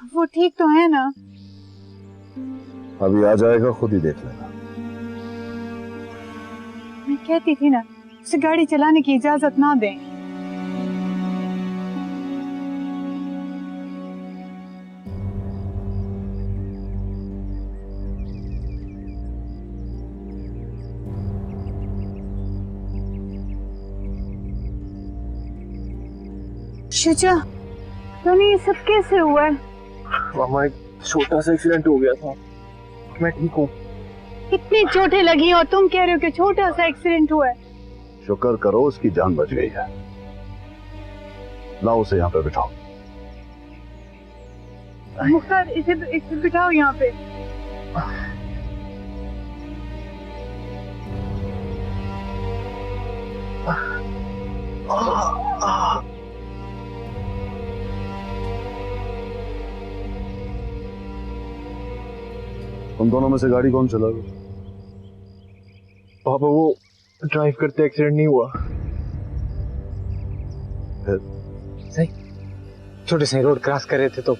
वो ठीक तो है ना? अभी आ जाएगा, खुद ही देख लेना। मैं कहती थी ना उसे गाड़ी चलाने की इजाजत ना दें। शुजा, तो ये सब कैसे हुआ है? मामा एक छोटा सा एक्सीडेंट हो गया था, मैं ठीक हूँ। कितनी चोटें लगी और तुम कह रहे हो कि छोटा सा एक्सीडेंट हुआ है? शुक्र करो उसकी जान बच गई है। लाओ उसे यहाँ पे बिठाओ। मुख्तार इसे बिठाओ यहाँ पे। तुम दोनों में से गाड़ी कौन चलाएगा? पापा वो ड्राइव करते एक्सीडेंट नहीं हुआ। फिर सही छोटे से रोड क्रॉस कर रहे थे तो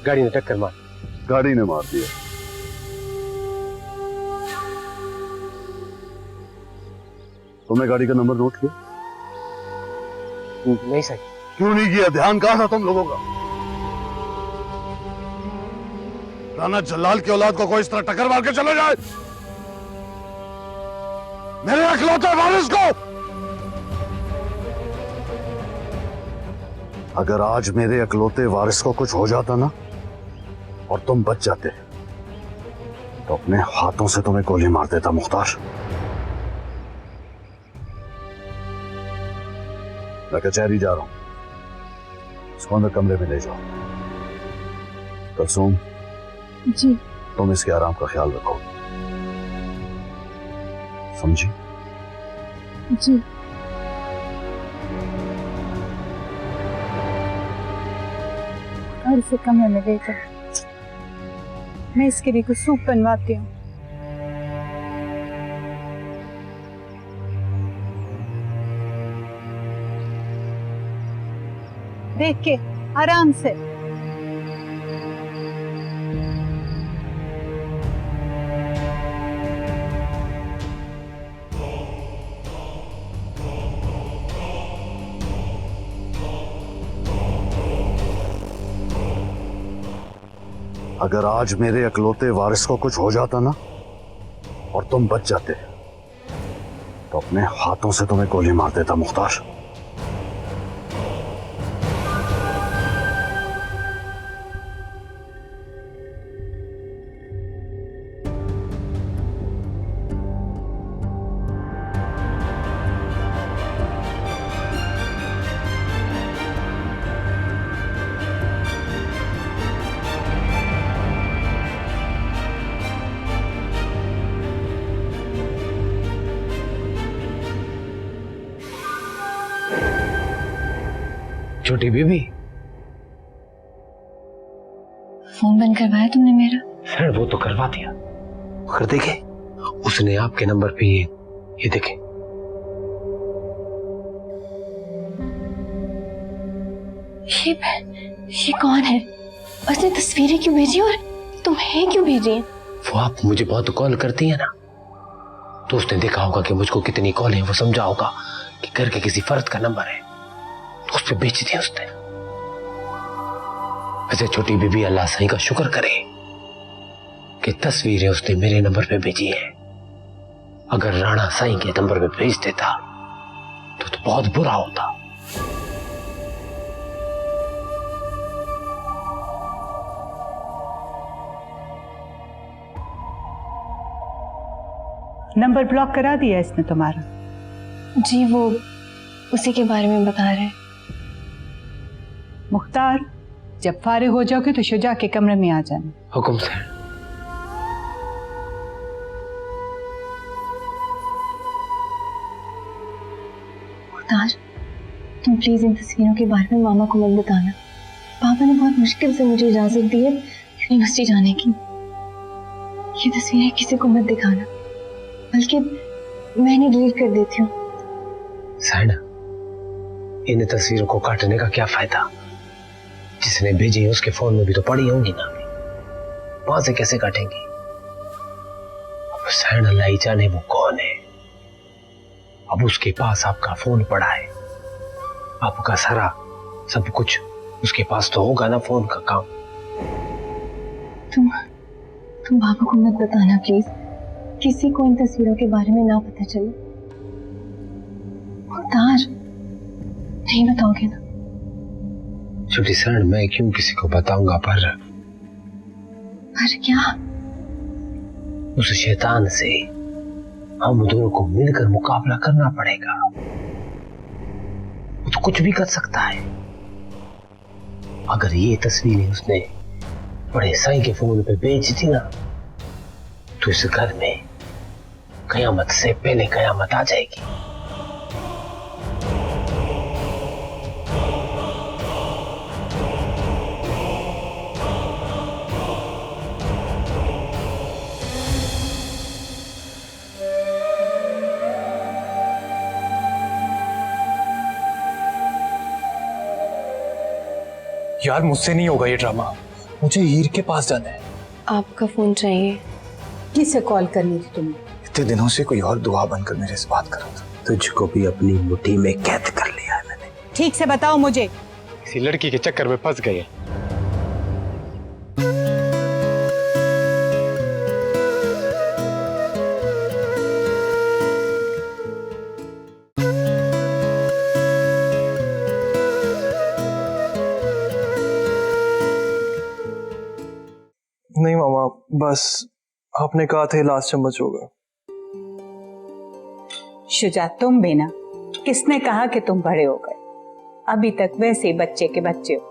गाड़ी ने टक्कर मार। गाड़ी ने मार दिया। तुमने गाड़ी का नंबर नोट किया? नहीं सही। क्यों नहीं किया? ध्यान कहाँ था तुम लोगों का? राना जलाल की औलाद को कोई इस तरह टक्कर मार के चले जाए? मेरे इकलौते वारिस को! अगर आज मेरे इकलौते वारिस को कुछ हो जाता ना और तुम बच जाते तो अपने हाथों से तुम्हें गोली मार देता मुख्तार। मैं कचहरी जा रहा हूं, इसको अंदर कमरे में ले जाओ। कुलसूम जी। तुम इसके आराम का ख्याल रखो, समझी? जी। और इसे कमरे में लेकर मैं इसके लिए कुछ सूप बनवाती हूँ। देख के आराम से। अगर आज मेरे इकलौते वारिस को कुछ हो जाता ना और तुम बच जाते तो अपने हाथों से तुम्हें गोली मार देता मुख्तार। छोटी बीबी, फोन बंद करवाया तुमने मेरा? सर वो तो करवा दिया, कर देखे उसने आपके नंबर पे ये देखे। ये कौन है? उसने तस्वीरें क्यों भेजी और तुम्हें क्यों भेजी है? वो आप मुझे बहुत कॉल करती है ना, तो उसने देखा होगा कि मुझको कितनी कॉल है, वो समझा होगा कि घर के किसी फर्द का नंबर है, तो उस पर बेच दिया उसने। वैसे छोटी बीबी अल्लाह सही का शुक्र करे कि तस्वीरें उसने मेरे नंबर पे भेजी है। अगर राणा साईं के नंबर पे भेज देता तो बहुत बुरा होता। नंबर ब्लॉक करा दिया इसने तुम्हारा? जी वो उसी के बारे में बता रहे। मुख्तार, जब फारिग हो जाओगे तो शुजा के कमरे में आ जाना। हुक्म सर। मुख्तार, तुम प्लीज इन तस्वीरों के बारे में मामा को मत बताना। पापा ने बहुत मुश्किल से मुझे इजाजत दी है यूनिवर्सिटी जाने की। ये तस्वीरें किसी को मत दिखाना, बल्कि मैंने डिलीट कर देती हूँ। सहना, इन तस्वीरों को काटने का क्या फायदा? जिसने भेजी उसके फोन में भी तो पड़ी होंगी ना, वहां से कैसे काटेंगी? अब सहन अल्लाह ही जाने वो कौन है। अब उसके पास आपका फोन पड़ा है, आपका सारा सब कुछ उसके पास तो होगा ना, फोन का काम। तुम बाबा को मत बताना प्लीज, किसी को इन तस्वीरों के बारे में ना पता चले। मुख्तार, नहीं बताओगे ना? छोटी सहन, मैं क्यों किसी को बताऊंगा, पर क्या? उस शैतान से हम दोनों को मिलकर मुकाबला करना पड़ेगा। वो तो कुछ भी कर सकता है। अगर ये तस्वीरें उसने बड़े साईं के फोन पे भेज दी ना, तो इस घर में कयामत से पहले कयामत आ जाएगी। यार मुझसे नहीं होगा ये ड्रामा, मुझे हीर के पास जाना है। आपका फोन चाहिए? किसे कॉल करनी थी तुम्हें? इतने दिनों से कोई और दुआ बनकर मेरे से बात कर रहा था। तुझको भी अपनी मुट्ठी में कैद कर लिया है मैंने। ठीक से बताओ मुझे। किसी लड़की के चक्कर में फंस गए। नहीं मामा, बस आपने कहा था लास्ट चम्मच होगा। शुजा, तुम भी ना, किसने कहा कि तुम बड़े हो गए? अभी तक वैसे ही बच्चे के बच्चे हो।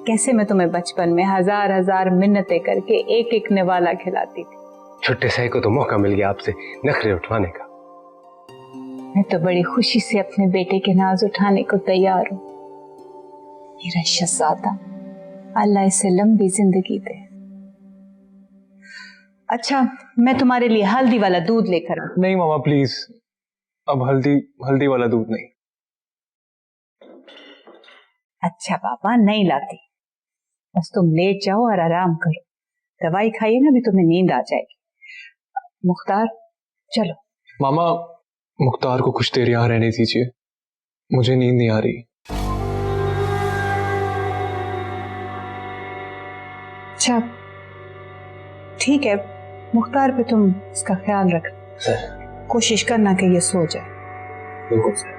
कैसे मैं तुम्हें बचपन में हजार हजार मिन्नतें करके एक एक निवाला खिलाती थी। छोटे साई को तो मौका मिल गया आपसे नखरे उठवाने का। मैं तो बड़ी खुशी से अपने बेटे के नाज उठाने को तैयार हूँ। मेरा शहजादा, अल्लाह इसे लंबी जिंदगी दे। अच्छा, मैं तुम्हारे लिए हल्दी वाला दूध लेकर आऊं? नहीं मामा प्लीज, अब हल्दी वाला दूध नहीं। अच्छा बाबा, नहीं लाती। बस तुम लेट जाओ और आराम करो। दवाई खाइए ना, भी तुम्हें नींद आ जाएगी। मुख्तार, चलो। मामा, मुख्तार को कुछ देर यहाँ रहने दीजिए, मुझे नींद नहीं आ रही। अच्छा ठीक है, मुख्तार पे तुम इसका ख्याल रखना। कोशिश करना कि ये सो जाए। बिल्कुल सर।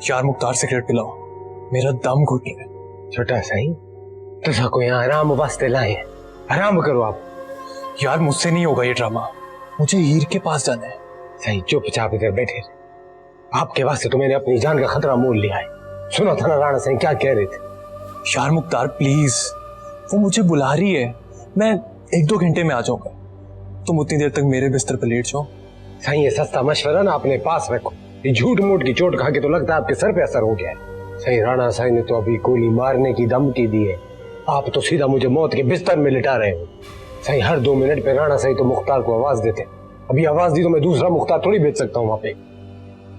यार मुख्तार सिगरेट पिलाओ, मेरा दम घुट रहा है। छोटा साई, तुझा को यहाँ आराम वास्ते लाए, आराम करो आप। यार मुझसे नहीं होगा ये ड्रामा, मुझे हीर के पास जाना है। साई चुपचाप इधर बैठे रहे। आपके वास्ते तो मैंने अपनी जान का खतरा मोल लिया है। सुना था ना राणा साई क्या कह रहे थे? यार मुख्तार प्लीज, वो मुझे बुला रही है, मैं 1-2 घंटे में आ जाऊंगा। तुम उतनी देर तक मेरे बिस्तर पर लेट जाओ। साई ये सस्ता मशवरा ना अपने पास रखो। ये झूठ मूठ की चोट खा के तो लगता है आपके सर पे असर हो गया है। साई राणा साई ने तो अभी गोली मारने की धमकी दी है, आप तो सीधा मुझे मौत के बिस्तर में लिटा रहे हो। साई हर 2 मिनट पे राणा साई तो मुख्तार को आवाज देते। अभी आवाज दी तो मैं दूसरा मुख्तार थोड़ी भेज सकता हूँ वहां पे।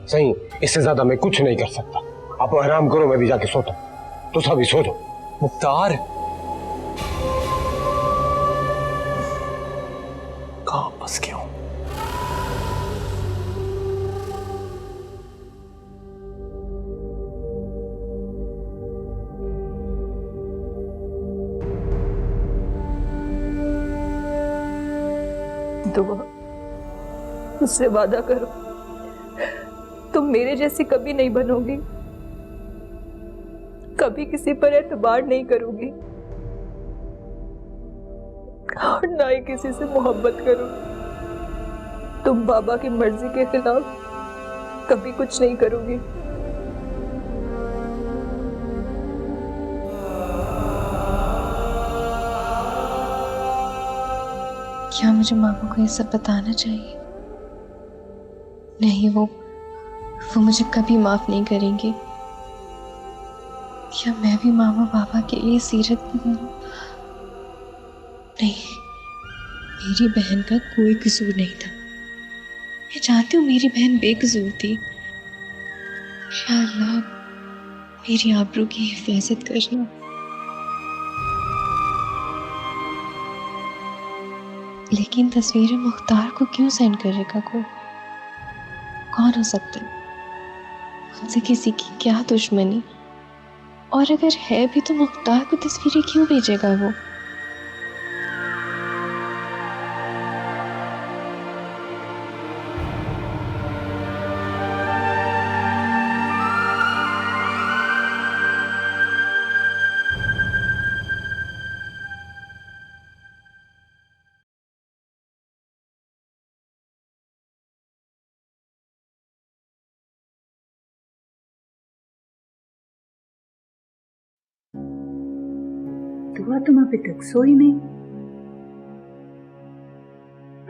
सही, इससे ज्यादा मैं कुछ नहीं कर सकता। आप आराम करो, मैं भी जाके सोता हूँ। तो सभी सो जाओ। मुख्तार, कहाँ फंस गया हूँ? दुआ, मुझसे वादा करो, तुम मेरे जैसी कभी नहीं बनोगी, कभी किसी पर एतबार नहीं करोगी और ना ही किसी से मोहब्बत करोगी। तुम बाबा की मर्जी के खिलाफ कभी कुछ नहीं करोगी। क्या मुझे मामा को ये सब बताना चाहिए? नहीं, वो मुझे कभी माफ नहीं करेंगे। क्या मैं भी मामा बाबा के लिए सीरत में बनूं? नहीं, मेरी बहन का कोई कसूर नहीं था। मैं जानती हूँ मेरी बहन बेकसूर थी। या अल्लाह, मेरी आबरू की हिफाजत करना। लेकिन तस्वीरें मुख्तार को क्यों सेंड करेगा कोई? कौन हो सकता है? मुझसे किसी की क्या दुश्मनी? और अगर है भी तो मुख्तार को तस्वीरें क्यों भेजेगा वो? दुआ, तुम अभी तक सोई नहीं?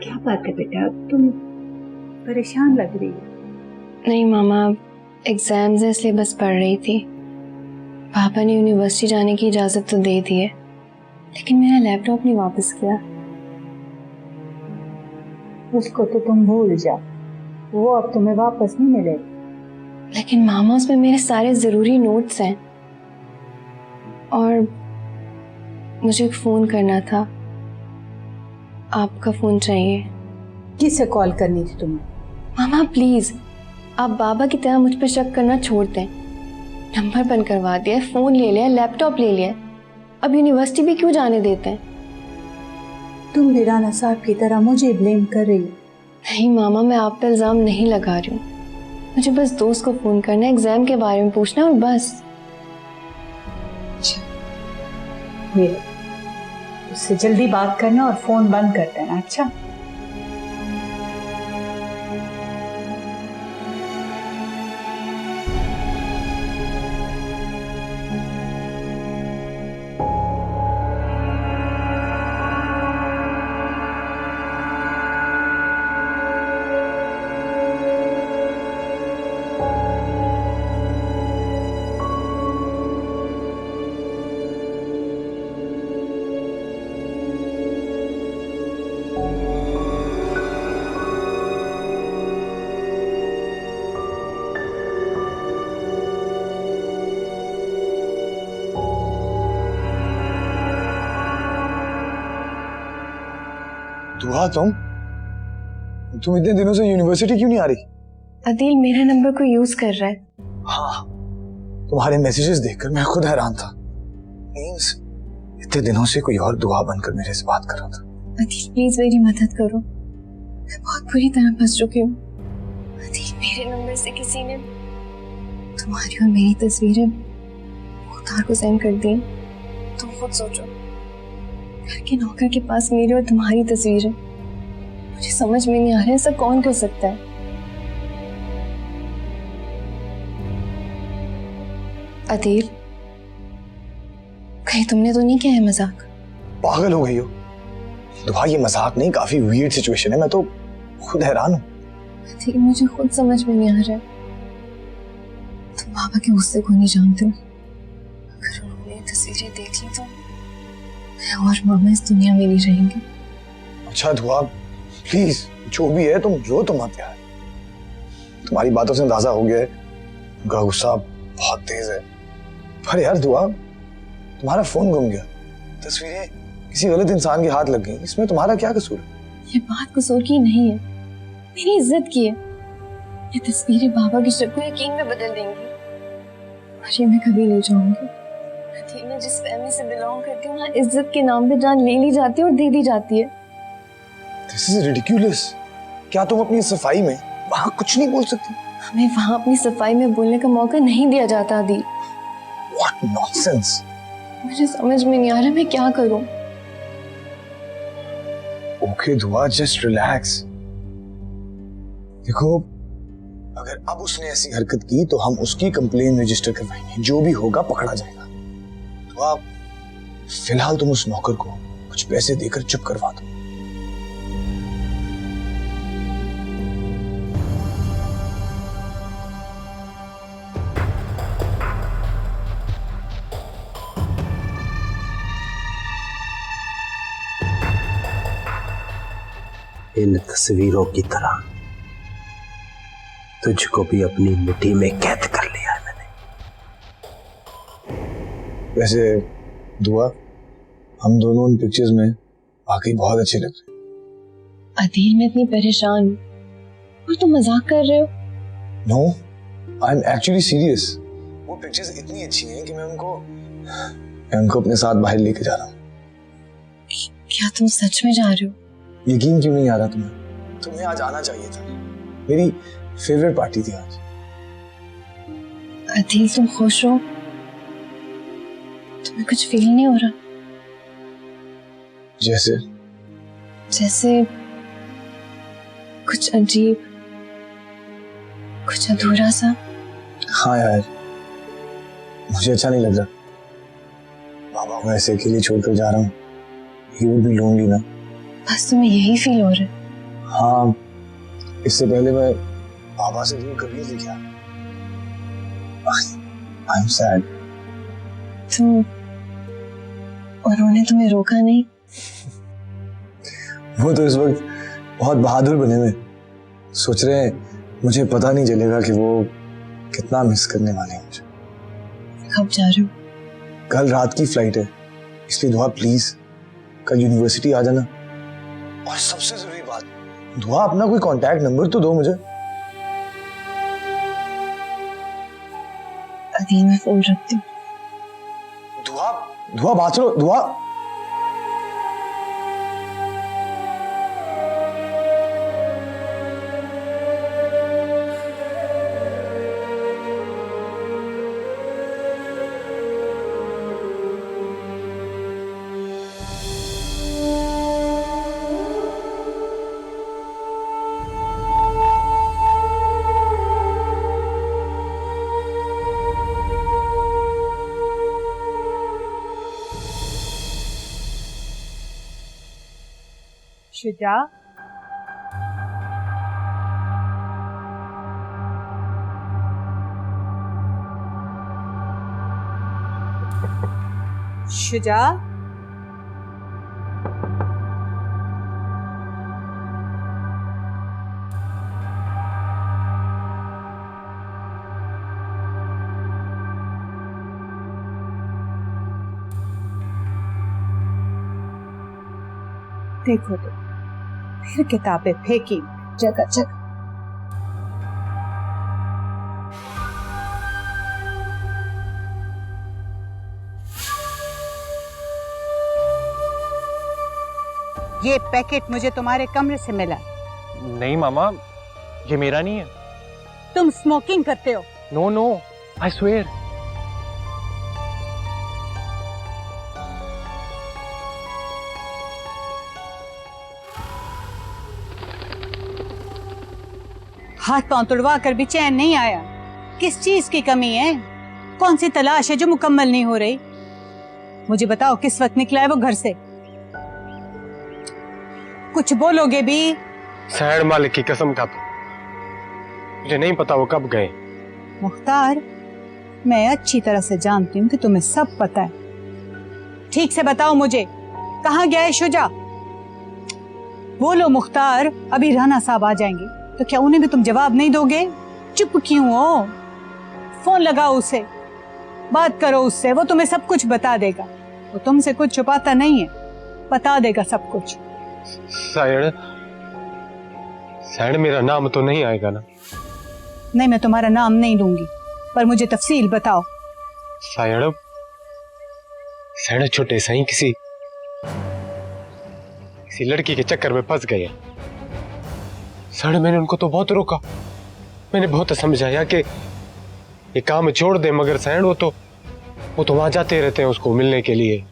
क्या बात है बेटा, तुम परेशान लग रही हो। नहीं मामा, एग्जाम्स है इसलिए बस पढ़ रही थी। पापा ने यूनिवर्सिटी जाने की इजाजत तो दे दी है, लेकिन मेरा लैपटॉप नहीं वापस किया। उसको तो तुम भूल जाओ, वो अब तुम्हें वापस नहीं मिलेगा। लेकिन मामा उसमें मेरे सारे जरूरी नोट्स हैं और मुझे एक फोन करना था। आपका फोन चाहिए। किसे कॉल करनी थी तुम्हें? मामा प्लीज, आप बाबा की तरह मुझ पर शक करना छोड़ दें। नंबर बंद करवा दिया, फोन ले लिया, लैपटॉप ले लिया, अब यूनिवर्सिटी भी क्यों जाने देते हैं? तुम भी राना साहब की तरह मुझे ब्लेम कर रही हो। नहीं मामा, मैं आप पे इल्जाम नहीं लगा रही हूँ। मुझे बस दोस्त को फोन करना है, एग्जाम के बारे में पूछना और बस। मेरे उससे जल्दी बात करना और फोन बंद कर देना। अच्छा, दुआ, तुम इतने दिनों से यूनिवर्सिटी क्यों नहीं आ रही? अदील मेरा नंबर को यूज कर रहा है। हाँ, तुम्हारे मैसेजेस देखकर मैं खुद हैरान था। मींस इतने दिनों से कोई और दुआ बनकर मेरे से बात कर रहा था। अदील प्लीज मेरी मदद करो, मैं बहुत बुरी तरह फंस चुकी हूँ। अदील मेरे नंबर से किसी ने तुम्हारी और मेरी तस्वीरें मुख्तार को सेंड कर दी। तुम खुद सोचो, घर के नौकर के पास मेरी और तुम्हारी तस्वीरें। मुझे समझ में नहीं आ रहा है ऐसा कौन कर सकता है। अदील, कहीं तुमने तो नहीं किया है मजाक? पागल हो गई हो दुआ, ये मजाक नहीं, काफी वियर्ड सिचुएशन है। मैं तो खुद हैरान हूँ। अदील मुझे खुद समझ में नहीं आ रहा है। तुम बाबा के गुस्से को नहीं जानते हो। अगर उन्होंने तस्वीरें देख ली तो मैं और मामा इस दुनिया में नहीं रहेंगे। अच्छा दुआ प्लीज, जो भी है तुम रो तो मत यार। तुम्हारी बातों से अंदाजा हो गया है उनका गुस्सा बहुत तेज है। पर यार दुआ, तुम्हारा फोन गुम गया, तस्वीरें किसी गलत इंसान के हाथ लग गई, इसमें तुम्हारा क्या कसूर है? ये बात कसूर की नहीं है, मेरी इज्जत की है। ये तस्वीरें बाबा की शक को यकीन में बदल देंगी और ये मैं कभी नहीं चाहूंगी। मैं जिस फैमिली से बिलोंग करती हूँ, इज्जत के नाम पे जान ले ली जाती है और दे दी जाती है। This is ridiculous। क्या तुम अपनी सफाई में वहां कुछ नहीं बोल सकती? हमें वहां अपनी सफाई में बोलने का मौका नहीं दिया जाता अदील। What nonsense। मुझे समझ में नहीं आ रहा मैं क्या करूं। Okay दुआ, just relax। देखो, अगर अब उसने ऐसी हरकत की तो हम उसकी कंप्लेन रजिस्टर करवाएंगे, जो भी होगा पकड़ा जाएगा। दुआ, फिलहाल तुम उस नौकर को कुछ पैसे देकर चुप करवा दो। इन तस्वीरों की तरह तुझको भी अपनी मुट्ठी में कैद कर लिया है मैंने। वैसे दुआ, हम दोनों उन पिक्चर्स में वाकई बहुत अच्छे लग रहे हैं। अदील, मैं इतनी परेशान हूँ और तुम मजाक कर रहे हो। No, I am actually serious. वो पिक्चर्स इतनी अच्छी हैं कि मैं उनको अपने साथ बाहर लेके जा रहा हूँ। क्या तुम सच में जा रहे हो? यकीन क्यों नहीं आ रहा तुम्हें? तुम्हें आज आना चाहिए था। मेरी फेवरेट पार्टी थी आज। अदील, तुम खुश हो? तुम्हें कुछ फील नहीं हो रहा? जैसे कुछ अजीब, कुछ अधूरा सा। हाँ यार, मुझे अच्छा नहीं लग रहा। बाबा को ऐसे अकेले छोड़कर जा रहा हूँ। ही वुड बी लोनली ना। बस तुम्हें यही फील हो रहा है? हाँ, इससे पहले मैं बाबा से दूर कभी नहीं गया। I am sad. तुम, उन्होंने तुम्हें रोका नहीं? वो तो इस वक्त बहुत बहादुर बने हुए, सोच रहे हैं मुझे पता नहीं चलेगा कि वो कितना मिस करने वाले हैं मुझे। कब जा रहे हो? कल रात की फ्लाइट है, इसलिए दुआ प्लीज कल यूनिवर्सिटी आ जाना। और सबसे जरूरी बात, दुआ अपना कोई कांटेक्ट नंबर तो दो मुझे। अदील, मैं फोन रखती हूँ। दुआ बात सुनो। दुआ, शुजा, शुजा, देखो तो फिर किताबें फेंकी जगह जगह। ये पैकेट मुझे तुम्हारे कमरे से मिला। नहीं मामा, ये मेरा नहीं है। तुम स्मोकिंग करते हो? No no, I swear. हाथ पांव तुड़वा कर भी चैन नहीं आया। किस चीज की कमी है? कौन सी तलाश है जो मुकम्मल नहीं हो रही? मुझे बताओ, किस वक्त निकला है वो घर से? कुछ बोलोगे भी? सैड मालिक की कसम का मुझे नहीं पता वो कब गए। मुख्तार, मैं अच्छी तरह से जानती हूँ कि तुम्हें सब पता है। ठीक से बताओ मुझे, कहाँ गया है शुजा? बोलो मुख्तार, अभी राना साहब आ जाएंगे तो क्या उन्हें भी तुम जवाब नहीं दोगे? चुप क्यों हो? फोन लगाओ उसे, बात करो उससे, वो तुम्हें सब कुछ बता देगा। वो तुमसे कुछ छुपाता नहीं है, बता देगा सब कुछ। सैड मेरा नाम तो नहीं आएगा ना? नहीं, मैं तुम्हारा नाम नहीं लूंगी, पर मुझे तफसील बताओ। सैड छोटे सही किसी लड़की के चक्कर में फंस गए। सैड मैंने उनको तो बहुत रोका, मैंने बहुत समझाया कि ये काम छोड़ दे, मगर सैड वो तो वहां जाते रहते हैं उसको मिलने के लिए।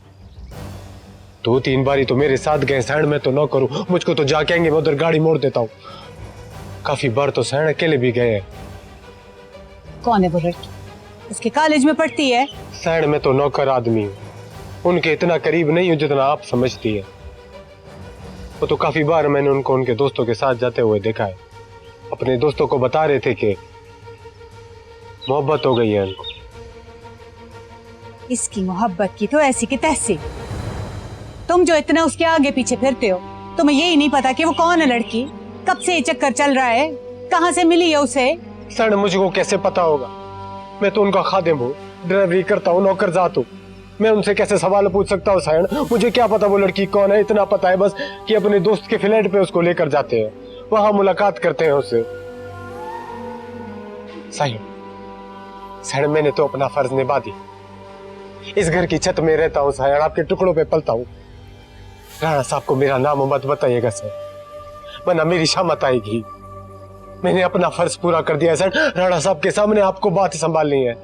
2-3 बारी तो मेरे साथ गए। सैड मैं तो ना करूं, मुझको तो जाके आएंगे, मैं उधर गाड़ी मोड़ देता हूँ। काफी बार तो सैड अकेले भी गए हैं। कौन है वो लड़की? उसके कॉलेज में पढ़ती है? सैड मैं तो नौकर आदमी हूँ, उनके इतना करीब नहीं हूँ जितना आप समझती है। वो तो काफी बार मैंने उनको उनके दोस्तों के साथ जाते हुए देखा है। अपने दोस्तों को बता रहे थे कि मोहब्बत हो गई है उनको। इसकी मोहब्बत की तो ऐसी की तैसी। तुम जो इतना उसके आगे पीछे फिरते हो, तुम्हें यही नहीं पता कि वो कौन है लड़की, कब से ये चक्कर चल रहा है, कहाँ से मिली है उसे? सर मुझको कैसे पता होगा? मैं तो उनका खादिम हूँ, ड्राइवरी करता हूँ, नौकरजात हूँ। मैं उनसे कैसे सवाल पूछ सकता हूँ सायण? मुझे क्या पता वो लड़की कौन है? इतना पता है बस कि अपने दोस्त के फ्लैट पे उसको लेकर जाते हैं, वहां मुलाकात करते हैं उससे। सायण मैंने तो अपना फर्ज निभा दिया। इस घर की छत में रहता हूँ सायण, आपके टुकड़ों पे पलता हूँ। राणा साहब को मेरा नाम मत बताइएगा सर, वरना मेरी शामत आएगी। मैंने अपना फर्ज पूरा कर दिया सर, राणा साहब के सामने आपको बात संभालनी है।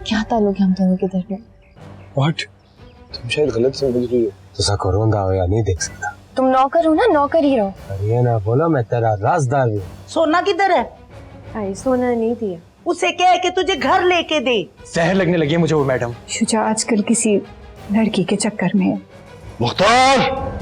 क्या ताल्लुक है हम दोनों के दरमियान? व्हाट? तुम शायद गलत समझ रही हो। तुझा को रोंदा हो या नहीं देख सकता। तुम नौकर हो ना, नौकर ही रहो। ये ना बोलो मैं तेरा राजदार हूँ। सोना किधर है? अरे सोना नहीं दिया। उसे कह के तुझे घर लेके दे। जहर लगने लगी है मुझे वो मैडम। शुजा आजकल किसी लड़की के चक्कर में है। मुख्तार!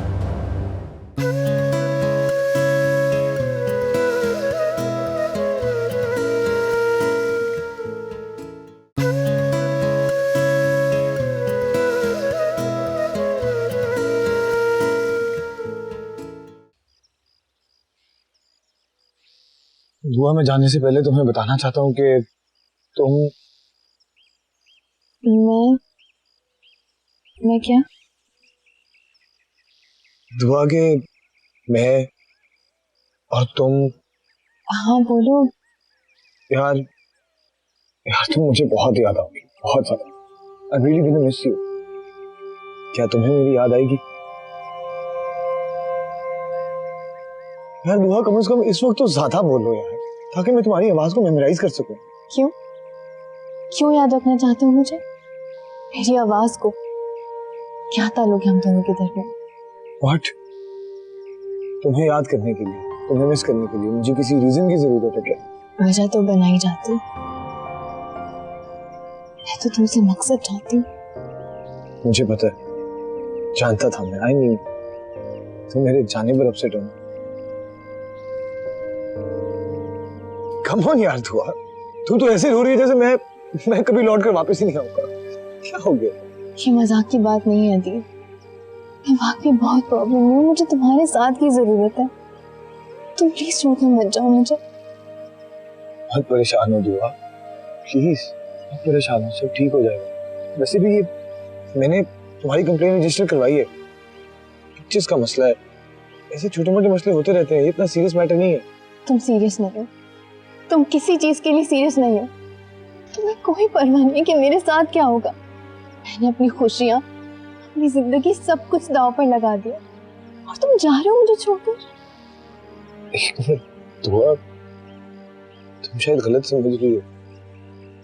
दुआ, मैं जाने से पहले तुम्हें बताना चाहता हूँ कि तुम मैं क्या? दुआ के मैं और तुम। हाँ बोलो। यार तुम मुझे बहुत याद आओगी, बहुत ज्यादा। I really gonna miss you. क्या तुम्हें मेरी याद आएगी? यार दुआ, कम से कम इस वक्त तो ज्यादा बोलो यार, ताकि मैं तुम्हारी आवाज को मेमोराइज कर सकूं। क्यों क्यों याद रखना चाहते हो मुझे, मेरी आवाज को? क्या ताल्लुक है हम दोनों के दरमियान? व्हाट? तुम्हें याद करने के लिए, तुम्हें मिस करने के लिए मुझे किसी रीजन की जरूरत है क्या? वजह तो बनाई जाती, मैं तो तुमसे मकसद चाहती हूँ। मुझे पता है, जानता था मैं। आई मीन तुम मेरे जाने पर अपसेट हो। कम ऑन यार दुआ, तू तो ऐसे रो रही है जैसे मैं कभी लौट कर वापस ही नहीं आऊंगा। क्या हो गया? ये मजाक की बात नहीं है अदील, मैं वाकई बहुत प्रॉब्लम में हूँ, मुझे तुम्हारे साथ की जरूरत है। तुम प्लीज छोड़कर मत जाओ मुझे। बहुत परेशान हो दुआ, प्लीज बहुत परेशान हो, सब ठीक हो जाएगा। वैसे भी ये मैंने तुम्हारी कंप्लेन रजिस्टर करवाई है, पिक्चर्स का मसला है। ऐसे छोटे मोटे मसले होते रहते हैं, ये इतना सीरियस मैटर नहीं है। तुम सीरियस नहीं हो, तुम किसी चीज के लिए सीरियस नहीं हो। तुम्हें कोई परवाह नहीं कि मेरे साथ क्या होगा। मैंने अपनी खुशियां, अपनी जिंदगी सब कुछ दांव पर लगा दिया और तुम जा रहे हो मुझे छोड़कर। एक मिनट दुआ, तुम शायद गलत समझ रही हो।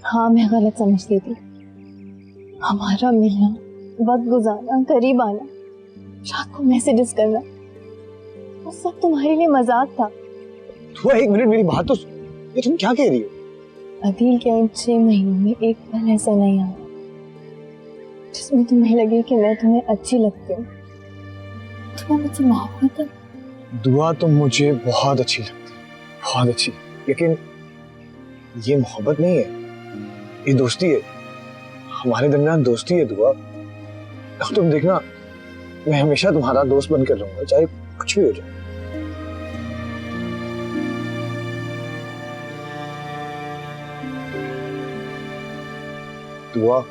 हाँ मैं गलत समझती थी। हमारा मिलना, वक्त गुजारना, करीब आना, रात को मैसेजेस करना, वो सब तुम्हारे लिए मजाक था। दुआ एक मिनट मेरी बात तो, ये तुम क्या कह रही हो? अदील क्या इन 6 महीनों में एक पल ऐसा नहीं आया जिसमें तुम्हें लगे कि मैं तुम्हें अच्छी लगती हूँ, तुम्हें मुझसे मोहब्बत है? दुआ तुम मुझे बहुत अच्छी लगती है, बहुत अच्छी, लेकिन ये मोहब्बत नहीं है, ये दोस्ती है। हमारे दरमियान दोस्ती है दुआ। अब तुम देखना, मैं हमेशा तुम्हारा दोस्त बनकर रहूंगा, चाहे कुछ भी हो जाए। दुआ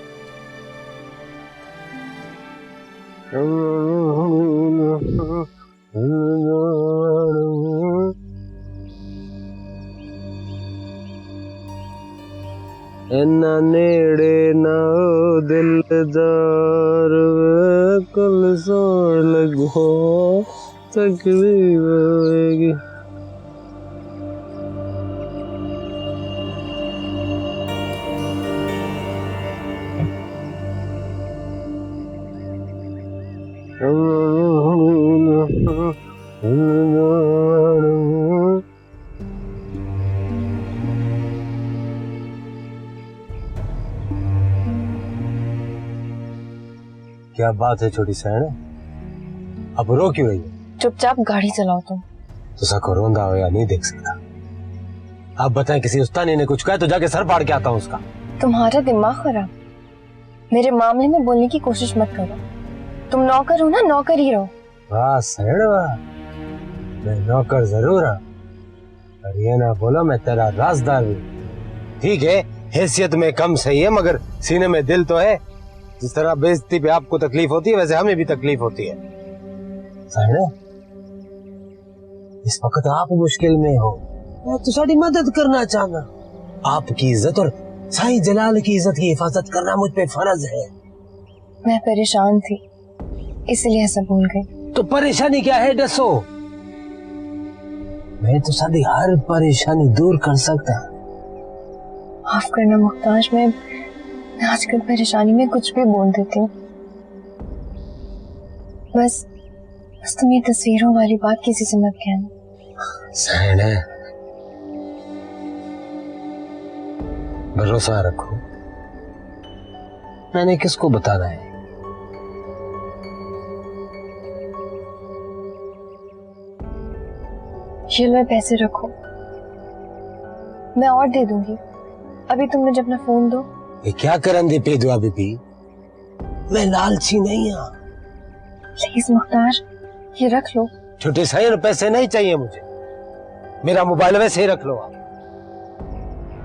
इन्ना नेड़े ना दिलदार कल सो लगो तकलीफ होएगी। क्या बात है छोटी सैन, अब रो क्यों रही है? चुपचाप गाड़ी चलाओ तुम। तो सको रोंदा हो या नहीं देख सकता। आप बताएं, किसी उस्तानी ने कुछ कहा तो जाके सर फाड़ के आता हूँ उसका। तुम्हारा दिमाग खराब। मेरे मामले में बोलने की कोशिश मत करो। तुम नौकर हो ना, नौकर ही रहो। वाह सैड वाह, मैं नौकर जरूर हूँ, पर ये ना बोलो मैं तेरा राजदार हूँ। ठीक है, हैसियत में कम सही है, मगर सीने में दिल तो है। जिस तरह बेइज्जती पे आपको तकलीफ होती है, वैसे हमें भी तकलीफ होती है। सैड, इस वक्त आप मुश्किल में हो, मैं तो सारी मदद करना चाहना। आपकी इज्जत और साईं जलाल की इज्जत की हिफाजत करना मुझ पे फर्ज है। मैं परेशान थी, इसलिए ऐसा बोल गई। तो परेशानी क्या है, डसो। मैं तो सारी हर परेशानी दूर कर सकता। माफ करना मुख्तार, मैं आजकल परेशानी में कुछ भी बोल देती हूँ। बस तुम ये तस्वीरों वाली बात किसी से मत कहना। सहन है, भरोसा रखो, मैंने किसको बताना है। ये लो पैसे रखो, मैं और दे दूंगी। अभी तुम मुझे अपना फोन दो। ये क्या करन दे पे दुआ बीबी, मैं लालची नहीं हूं। प्लीज मुख्तार, ये रख लो। छोटे साईं और पैसे नहीं चाहिए मुझे, मेरा मोबाइल वैसे ही रख लो आप।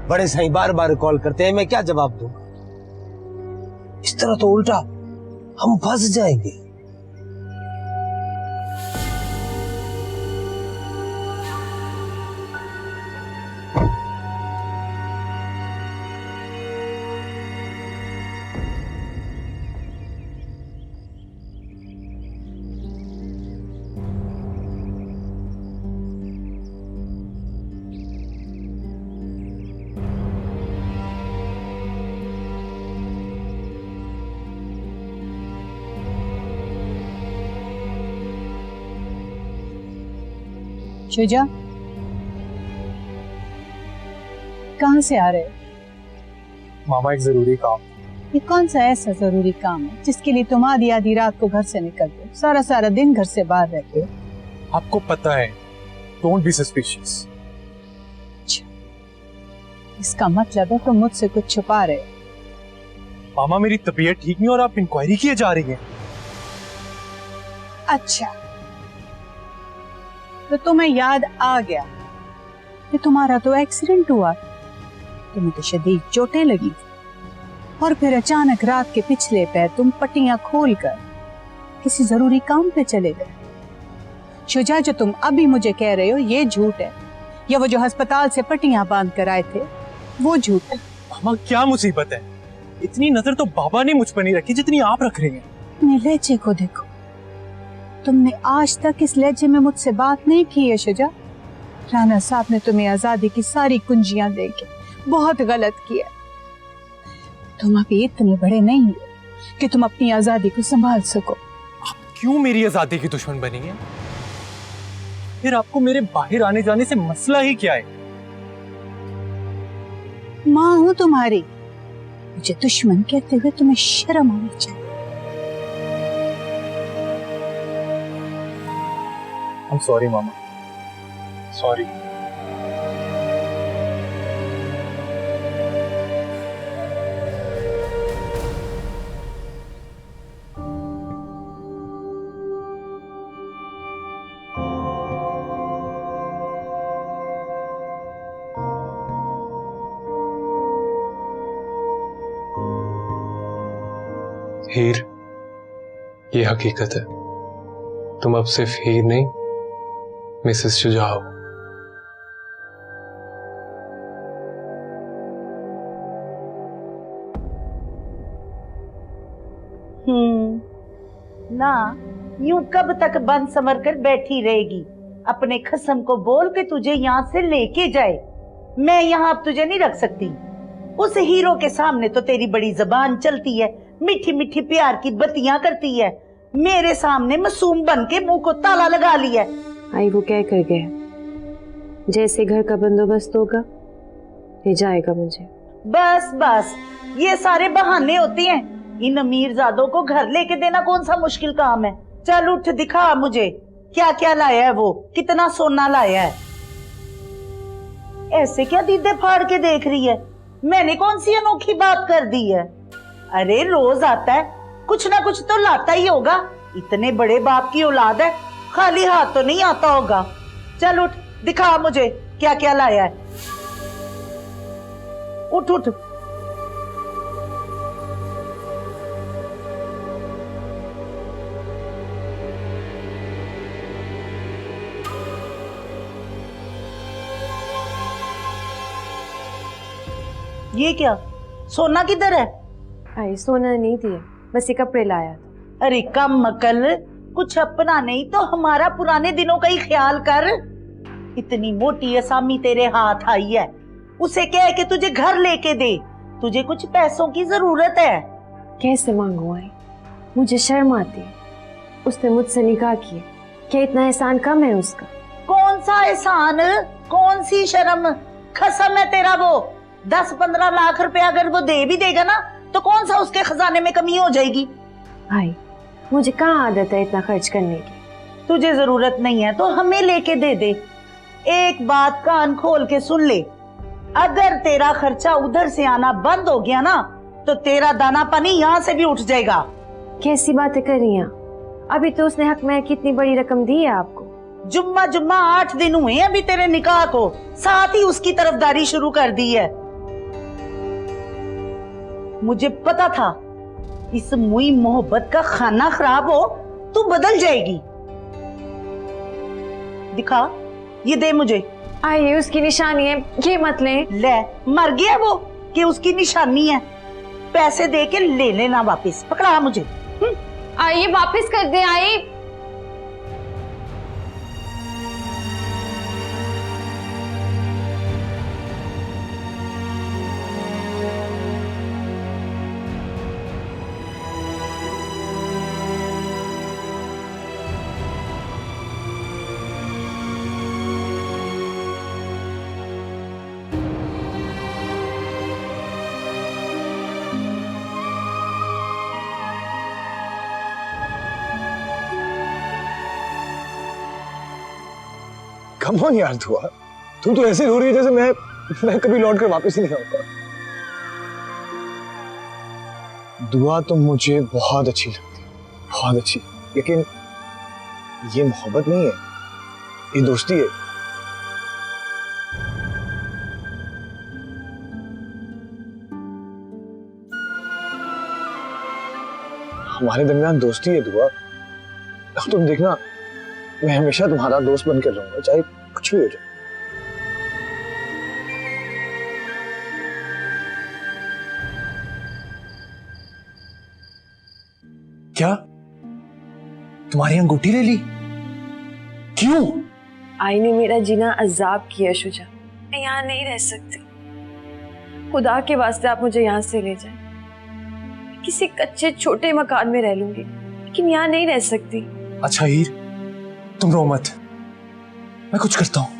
बड़े साईं बार बार कॉल करते हैं, मैं क्या जवाब दूंगा? इस तरह तो उल्टा हम फंस जाएंगे। शुजा, कहाँ से आ रहे हो? मामा एक जरूरी काम। ये कौन सा ऐसा जरूरी काम है जिसके लिए तुम आधी आधी रात को घर से निकलते हो, सारा सारा दिन घर से बाहर रहते हो? आपको पता है, डोंट बी सस्पिशियस। इसका मतलब है तुम मुझसे कुछ छुपा रहे हो। मामा मेरी तबीयत ठीक नहीं और आप इंक्वायरी किए जा रही हैं। अच्छा, तो तुम्हें याद आ गया कि तुम्हारा तो एक्सीडेंट हुआ, तुम्हें तो शदीद चोटें लगी और फिर अचानक रात के पिछले पैर तुम पट्टियां खोलकर किसी जरूरी काम पे चले गए। शुजा, जो तुम अभी मुझे कह रहे हो ये झूठ है, या वो जो अस्पताल से पट्टियां बांध कर आए थे वो झूठ है? मामा क्या मुसीबत है, इतनी नजर तो बाबा ने मुझ पर नहीं रखी जितनी आप रख रही हैं। अपने लहजे को देखो, तुमने आज तक इस लहजे में मुझसे बात नहीं की है शुजा। राणा साहब ने तुम्हें आजादी की सारी कुंजियां देके बहुत गलत किया। तुम अभी इतने बड़े नहीं हो कि तुम अपनी आजादी को संभाल सको। आप क्यों मेरी आजादी की दुश्मन बनी है? फिर आपको मेरे बाहर आने जाने से मसला ही क्या है? माँ हूं तुम्हारी, मुझे दुश्मन कहते हुए तुम्हें शर्म आनी चाहिए। I'm sorry, mama. Sorry। हीर, ये हकीकत है, तुम अब सिर्फ हीर नहीं, मिसेस शुजा हो। ना यूं कब तक बंद समर कर बैठी रहेगी? अपने खसम को बोल के तुझे यहाँ से लेके जाए। मैं यहाँ अब तुझे नहीं रख सकती। उस हीरो के सामने तो तेरी बड़ी जबान चलती है, मीठी मीठी प्यार की बतियां करती है, मेरे सामने मासूम बन के मुंह को ताला लगा लिया। आई वो क्या कर गया? जैसे घर का बंदोबस्त होगा ले जाएगा मुझे। बस बस, ये सारे बहाने होते हैं। इन अमीरजादों को घर लेके देना कौन सा मुश्किल काम है? चल उठ, दिखा मुझे क्या क्या लाया है वो, कितना सोना लाया है। ऐसे क्या दीदे फाड़ के देख रही है? मैंने कौन सी अनोखी बात कर दी है? अरे रोज आता है, कुछ ना कुछ तो लाता ही होगा। इतने बड़े बाप की औलाद है, खाली हाथ तो नहीं आता होगा। चल उठ, दिखा मुझे क्या क्या लाया है। उठ उठ। ये क्या, सोना किधर है? आई सोना नहीं दिया, बस ये कपड़े लाया था। अरे कम मकल, कुछ अपना नहीं तो हमारा पुराने दिनों का ही ख्याल कर। इतनी मोटी असामी तेरे हाथ आई है, उसे कह के तुझे घर लेके दे। तुझे कुछ पैसों की जरूरत है। कैसे मांगू आई, मुझे शर्म आती है। उसने मुझसे निकाह किया, क्या इतना एहसान कम है उसका? कौन सा एहसान, कौन सी शर्म? खसम है तेरा वो 10-15 लाख रुपए अगर वो दे भी देगा ना, तो कौन सा उसके खजाने में कमी हो जाएगी? भाई मुझे कहाँ आदत है इतना खर्च करने की। तुझे जरूरत नहीं है तो हमें लेके दे दे। एक बात कान खोल के सुन ले, अगर तेरा खर्चा उधर से आना बंद हो गया ना, तो तेरा दाना पानी यहाँ से भी उठ जाएगा। कैसी बातें कर रही हैं? अभी तो उसने हक में कितनी बड़ी रकम दी है आपको। जुम्मा जुम्मा 8 दिन हुए अभी तेरे निकाह को, साथ ही उसकी तरफदारी शुरू कर दी है। मुझे पता था इस मुई मोहब्बत का खाना खराब हो, तू बदल जाएगी। दिखा, ये दे मुझे। आइए उसकी निशानी है, ये मत ले। ले, मर गया वो कि उसकी निशानी है। पैसे दे के ले लेना वापस, पकड़ा मुझे। आइए वापस कर दे। आइए कम ऑन यार दुआ, तू तो ऐसे रो रही है जैसे मैं कभी लौट कर वापस ही नहीं आऊंगा। दुआ तो मुझे बहुत अच्छी लगती है, बहुत अच्छी, लेकिन ये मोहब्बत नहीं है, ये दोस्ती है। हमारे दरमियान दोस्ती है दुआ। अब तुम देखना, मैं हमेशा तुम्हारा दोस्त बनकर रहूंगा, चाहे कुछ भी हो जाए। क्या तुम्हारी अंगूठी ले ली? क्यों? आई ने मेरा जीना अजाब किया शुजा। मैं यहाँ नहीं रह सकती। खुदा के वास्ते आप मुझे यहाँ से ले जाएं। किसी कच्चे छोटे मकान में रह लूंगी, लेकिन यहाँ नहीं रह सकती। अच्छा हीर, तुम रो मत, मैं कुछ करता हूं।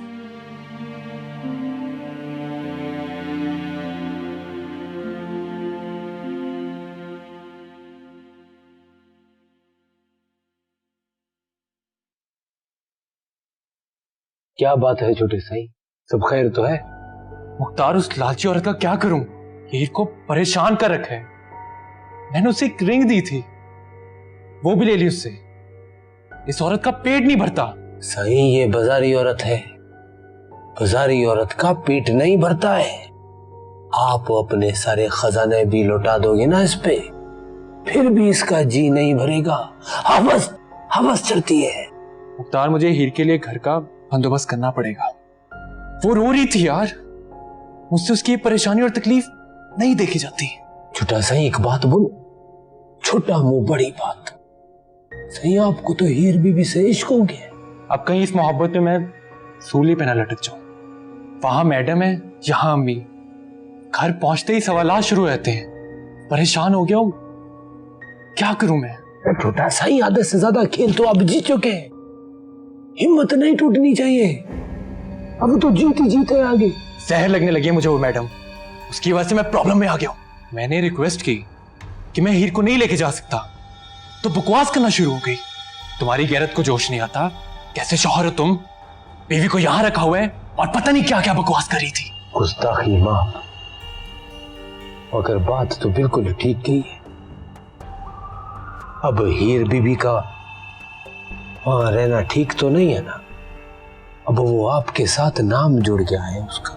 क्या बात है छोटे साईं, सब खैर तो है? मुख्तार, उस लालची औरत का क्या करूं? हीर को परेशान कर रखा है। मैंने उसे एक रिंग दी थी, वो भी ले ली उससे। इस औरत का पेट नहीं भरता। साईं, ये बाजारी औरत है, बाजारी औरत का पेट नहीं भरता है। आप अपने सारे खजाने भी लौटा दोगे ना इस पे, फिर भी इसका जी नहीं भरेगा। हवस हवस चलती है। मुख्तार, मुझे हीर के लिए घर का बंदोबस्त करना पड़ेगा। वो रो रही थी यार, मुझसे उसकी परेशानी और तकलीफ नहीं देखी जाती। छोटा साईं, एक बात बोलो, छोटा मुंह बड़ी बात। सही, आपको तो हीर बीबी से इश्क हो गया। अब कहीं इस मोहब्बत में मैं सूली पे ना लटक जाऊं। वहां मैडम है, यहाँ अम्मी। घर पहुंचते ही सवालात शुरू रहते हैं। परेशान हो गया हूं, क्या करूं मैं? छोटा साईं, आधे से ज्यादा खेल तो आप जीत चुके हैं। हिम्मत नहीं टूटनी चाहिए, अब तो जीते जीते आगे। जहर लगने लगी है मुझे वो मैडम, उसकी वजह से मैं प्रॉब्लम में आ गया हूं। मैंने रिक्वेस्ट की कि मैं हीर को नहीं लेके जा सकता, तो बकवास करना शुरू हो गई। तुम्हारी गैरत को जोश नहीं आता? कैसे शौहर हो तुम? बीवी को यहां रखा हुआ है और पता नहीं क्या क्या बकवास कर रही थी। गुस्ताखी मां, अगर बात तो बिल्कुल ही ठीक की है। अब हीर बीबी का वहां रहना ठीक तो नहीं है ना। अब वो आपके साथ नाम जुड़ गया है उसका,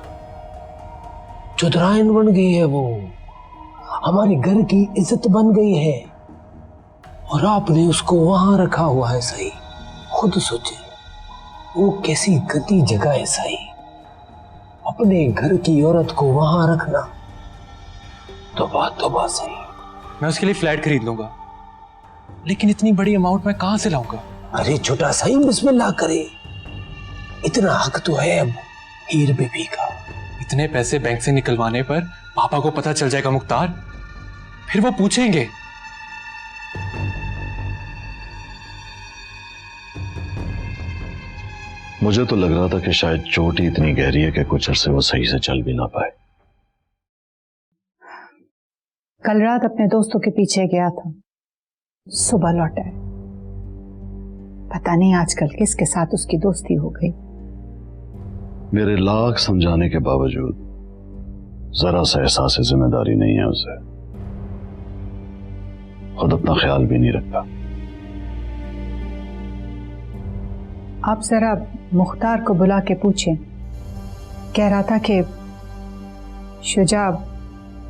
चौधराइन बन गई है, वो हमारे घर की इज्जत बन गई है, और आपने उसको वहां रखा हुआ है। सही, खुद सोचे वो कैसी गंदी जगह है। सही, अपने घर की औरत को वहां रखना तो बात सही। मैं उसके लिए फ्लैट खरीद लूंगा, लेकिन इतनी बड़ी अमाउंट मैं कहां से लाऊंगा? अरे छोटा सही बिस्मिल्लाह करे, इतना हक तो है अब हीर बीबी का। इतने पैसे बैंक से निकलवाने पर पापा को पता चल जाएगा मुख्तार, फिर वो पूछेंगे। मुझे तो लग रहा था कि शायद चोट ही इतनी गहरी है कि कुछ अरसे वो सही से चल भी ना पाए। कल रात अपने दोस्तों के पीछे गया था, सुबह लौटा है। पता नहीं आजकल किसके साथ उसकी दोस्ती हो गई। मेरे लाख समझाने के बावजूद जरा सा एहसास जिम्मेदारी नहीं है उसे। खुद अपना ख्याल भी नहीं रखता। आप जरा मुख्तार को बुला के पूछें। कह रहा था कि शुजा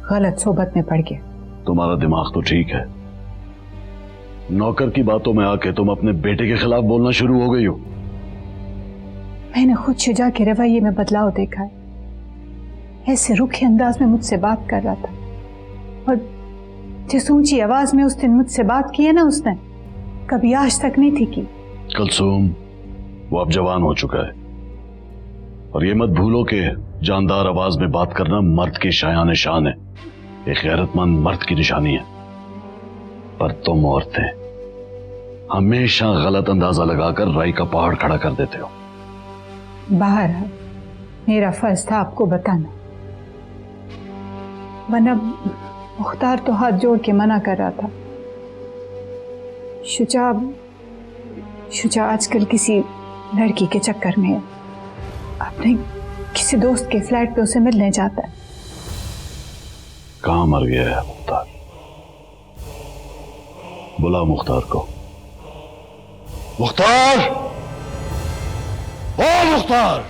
गलत सोबत में पड़ गया। तुम्हारा दिमाग तो ठीक है, नौकर की बातों में आके तुम अपने बेटे के खिलाफ बोलना शुरू हो गई हो। मैंने खुद शुजा के रवैये में बदलाव देखा है। ऐसे रुखे अंदाज में मुझसे बात कर रहा था, और जिस ऊंची आवाज में उस दिन मुझसे बात की है ना उसने, कभी आज तक नहीं थी की। कुलसूम, वो अब जवान हो चुका है, और ये मत भूलो कि जानदार आवाज में बात करना मर्द की शायान शान है, एक गैरतमंद मर्द की निशानी है। पर तुम औरतें हमेशा गलत अंदाजा लगाकर राई का पहाड़ खड़ा कर देते हो। बाहर मेरा फर्ज था आपको बताना, वरना मुख्तार तो हाथ जोड़ के मना कर रहा था। शुजा आजकल किसी लड़की के चक्कर में है, अपने किसी दोस्त के फ्लैट पे उसे मिलने जाता है। कहां मर गया है मुख्तार? बुला मुख्तार को। मुख्तार, ओ मुख्तार!